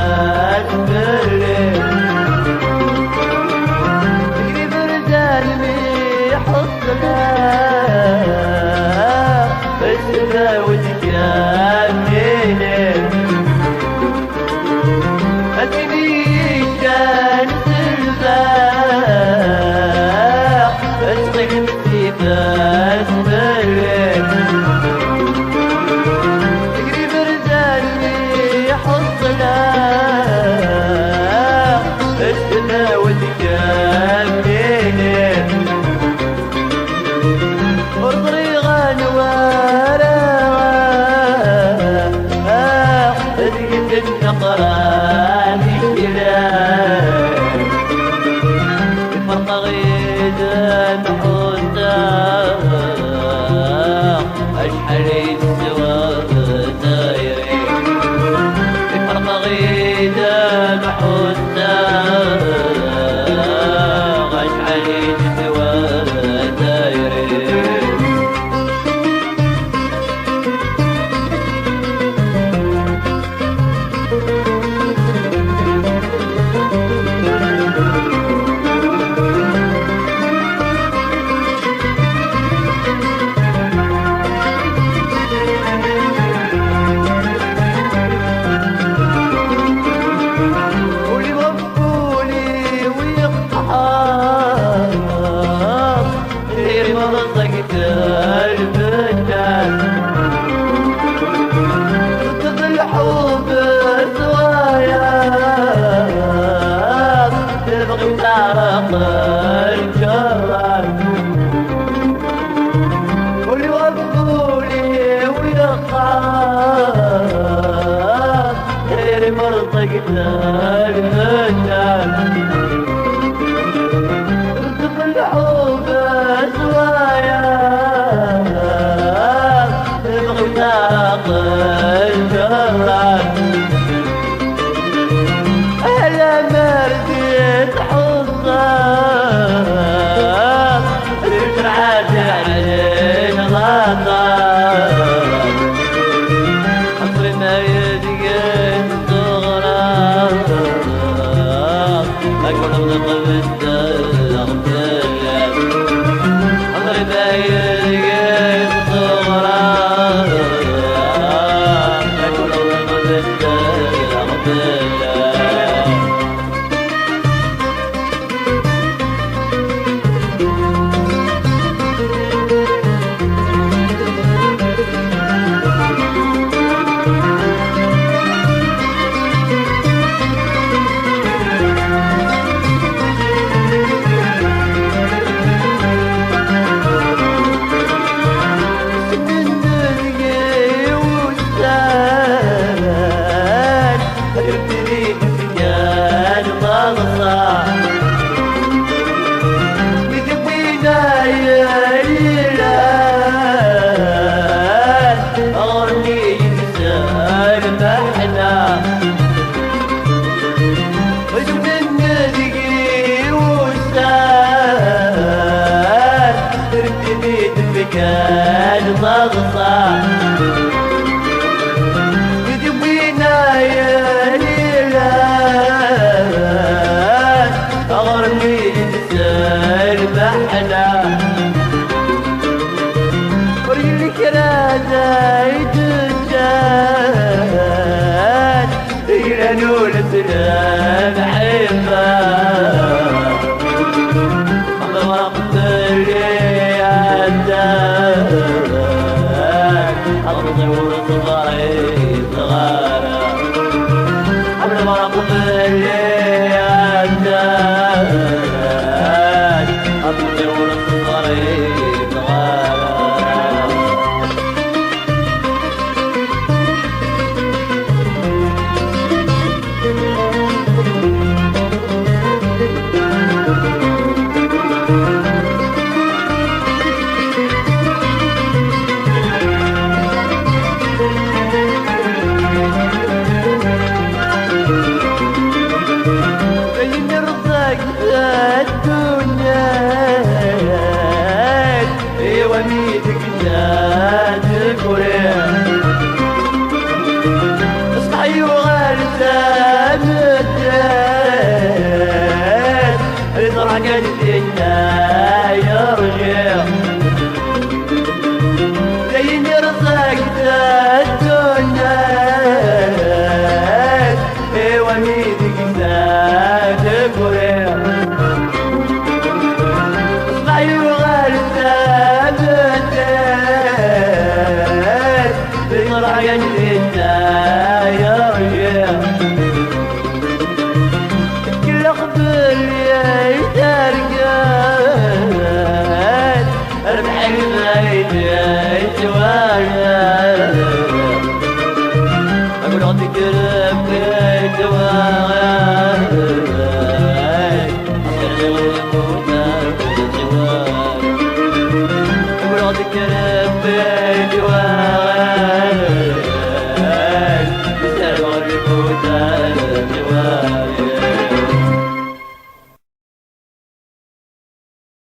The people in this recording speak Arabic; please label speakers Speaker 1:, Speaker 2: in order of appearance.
Speaker 1: كاس بالليل تجري بردان بيحصلها بالسما وتكملين أتني كانت الباح أسقي في كاس بالليل تجري بردان بيحصلها بالسما وتكملين ارضي غنوارا ادقت النقران الشلال فرق غيدا نحوتا اشحال يسوى دايرين فرق غيدا نحوتا اشحال يسوى دايرين البنات تطل حب سوايا تبغي تعرف الجرار واللي وفولي ويخاف غير مرضك البنات تطل حب سوايا الجرار على مردت حصان رجعت علينا غطار عمر ما يدقن صغرى أقول بنقل الدغدل عمر ما يدقن صغرى كان مغصى بدوينا يا ليلان أغرني إنسان محنا ورجلك رازايد الجان إلى نور السلام حبان الله وقت أرضي وصغاري صغارة قبل ما أقبل عندك أرضي وصغاري صغارة وهيدك زادك وريح اسمعي وغالي ثابتات بمرح جنتنا يا رجال كل قبل يا ترقات اربحك غايت وانا اقول عطيك ربك